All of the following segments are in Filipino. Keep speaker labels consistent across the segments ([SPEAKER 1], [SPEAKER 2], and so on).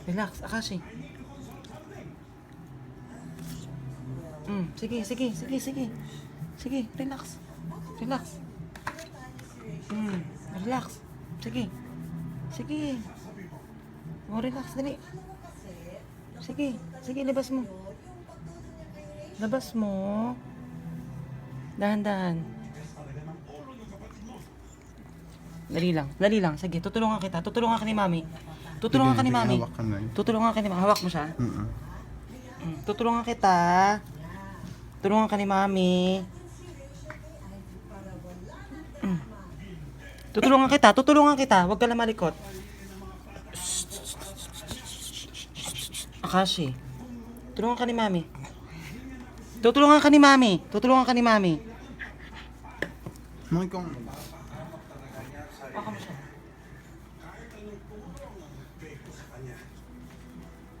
[SPEAKER 1] Relax, Akashi. Sige, sige, sige, sige. Sige, relax. Relax. Relax. Sige. Sige. Oh, relax, dali. Sige, sige, labas mo. Labas mo. Dahan-dahan. Dali lang. Sige, tutulungan kita. Tutulungan ka ni Mami. Tutulungan ka ni Mami.
[SPEAKER 2] Hawak ka na yun.
[SPEAKER 1] Tutulungan ka ni Mami. Hawak mo siya. Tutulungan kita. Tulungan ka ni Mami. Tutulungan kita. Huwag ka na malikot. Akashi. Tulungan ka ni Mami. Tutulungan ka ni Mami. Tutulungan ka ni Mami.
[SPEAKER 2] Mga kong...
[SPEAKER 1] Baka mo siya.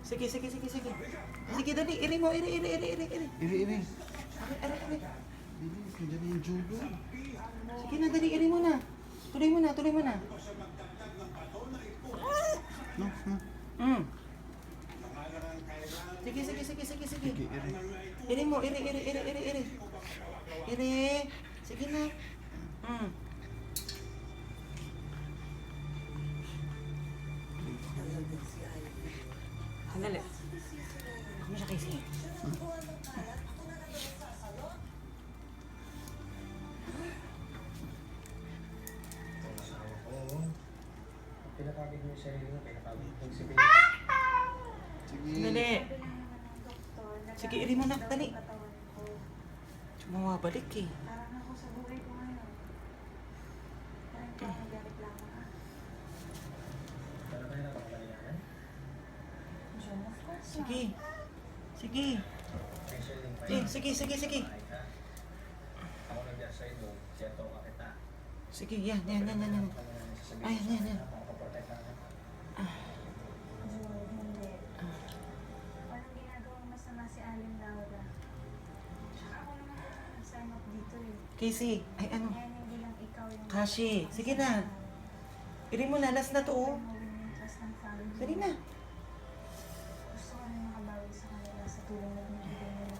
[SPEAKER 1] Sige. Sige, dali. Iri mo. Iri.
[SPEAKER 2] Iri.
[SPEAKER 1] Ari.
[SPEAKER 2] Bilis, nandiyan na yung judo.
[SPEAKER 1] Sige na, dali. Iri mo na. Tuloy mo na.
[SPEAKER 2] No.
[SPEAKER 1] Sige.
[SPEAKER 2] Sige, iri.
[SPEAKER 1] Iri mo. Iri. Sige na. Sandali. Ako mo siya kasi.
[SPEAKER 3] Pinapagod mo yung sarili mo, pinapagod mo si Bill.
[SPEAKER 2] Sige.
[SPEAKER 1] Sandali. Sige, iri mo na. Dali. Mawabalik eh.
[SPEAKER 4] Parang ako sa buhay ko ngayon. Parang ikaw ang nagreklamo ka.
[SPEAKER 3] Paano kayo nakapagalinan?
[SPEAKER 4] John, of course.
[SPEAKER 1] Sige.
[SPEAKER 3] Special link pa
[SPEAKER 1] Sige.
[SPEAKER 3] Ako nandiyan sa'yo mo, siyato ka kita.
[SPEAKER 1] Sige, yan. Ay, yan.
[SPEAKER 3] Makapaprotect ka.
[SPEAKER 4] John, hindi. Walang ginagawang masama si Alin Laura. Tsaka ako naman nag-sign up dito eh.
[SPEAKER 1] Casey. Ay, ano?
[SPEAKER 4] Kaya hindi lang ikaw yung...
[SPEAKER 1] Kashi. Sige na. Iri mo na. Last na to oh.
[SPEAKER 4] Mawin yung trust ng family.
[SPEAKER 1] Dali na.
[SPEAKER 4] Gusto ko na makabawi sa kanila sa tulong na binibigay nila.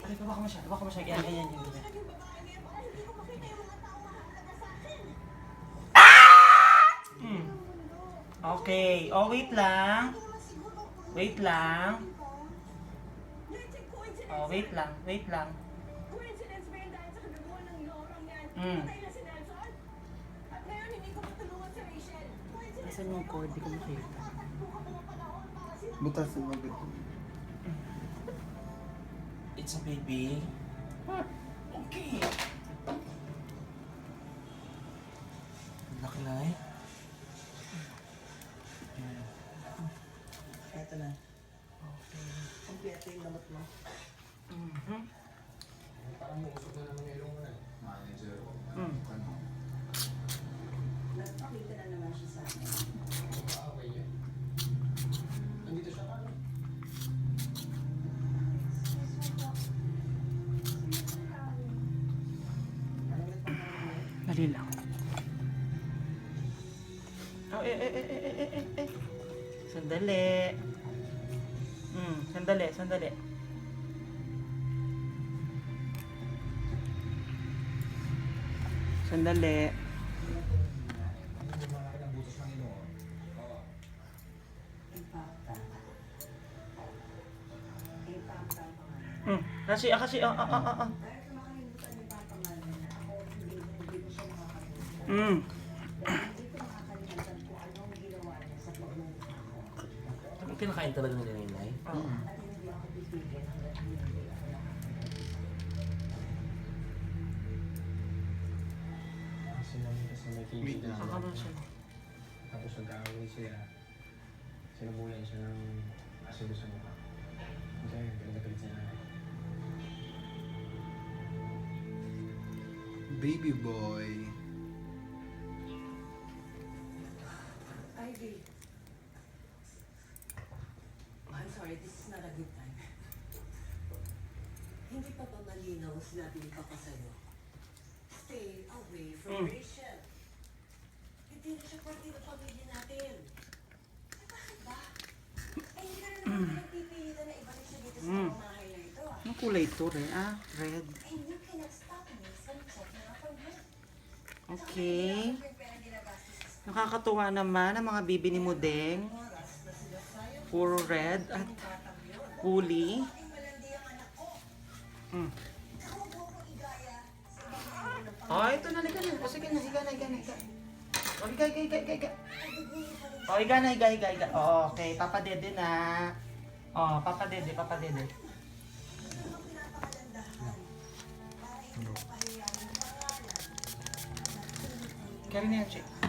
[SPEAKER 1] Ay, baka mo siya. Ganyan. Okay. Oh, wait lang. Oh, wait lang.
[SPEAKER 5] Coincidence ba yun dahil sa kagagawa ng lorong yan?
[SPEAKER 1] Mm.
[SPEAKER 5] Patay na si Nelson? At ngayon hindi ko matulungan si Rachel. Coincidence
[SPEAKER 1] Asan yung cord? Di ko makita.
[SPEAKER 2] Butasin mo agad.
[SPEAKER 1] It's a baby. Okay. Laki na eh. Ito na. Okay. Kompleto yung lamot mo.
[SPEAKER 3] Parang mausok na naman yung ilong mo na.
[SPEAKER 6] Nagpakita na naman siya sa akin.
[SPEAKER 3] Okay yun. Nandito siya paano?
[SPEAKER 1] Dali lang. Oh, eh. Sandali. Sandali.
[SPEAKER 6] Impacta. Impacta ang pangalan.
[SPEAKER 1] Kasi.
[SPEAKER 6] Kahit na makalimutan niyo pa ang pangalan na ako, hindi ko siya makakalimutan. Dahil hindi ko makakalimutan kung anong ginawa niya sa pagmumukha ko.
[SPEAKER 7] Kinakain talaga nila yung Nay?
[SPEAKER 6] At hindi ako bibigyan hanggat hindi ako nakakalimutan.
[SPEAKER 3] Kasi may
[SPEAKER 2] Wait
[SPEAKER 3] kinsi
[SPEAKER 2] lang.
[SPEAKER 1] Kakano siya.
[SPEAKER 3] Tapos nag-aaway sila. Sinubulan siya ng asido sa mukha. Kasi pinagalit siya na.
[SPEAKER 2] Baby boy.
[SPEAKER 7] sorry, this is not a good time. Hindi pa ba malinaw ang sinabi ni Papa sa'yo? Stay away from Rachel. Hindi na siya parte ng pamilya natin.
[SPEAKER 6] Eh, bakit ba? Eh, hindi ka na naman pinagpipilitan na ibalik siya dito sa pamamahay na ito ah.
[SPEAKER 1] Anong kulay ito, Red? Red.
[SPEAKER 6] And you cannot stop me from checking up on her.
[SPEAKER 1] Okay.
[SPEAKER 6] Tsaka hindi pera ginagastos sa
[SPEAKER 1] Nakakatuwa naman ang mga bibi ni Mudeng. Puro red at puli.
[SPEAKER 6] aking malandi ang anak ko.
[SPEAKER 1] Mm.
[SPEAKER 6] Tsaka huwag mo akong igaya sa ibang membro ng
[SPEAKER 1] Oh, ito na, higa na. O, sige na, higa na, higa na, higa. O, higa, higa, higa, higa, higa. O, higa na, higa, higa, higa. O, okay, Papa Dede na. O, Papa Dede, Papa Dede. Carry na yan, Chick.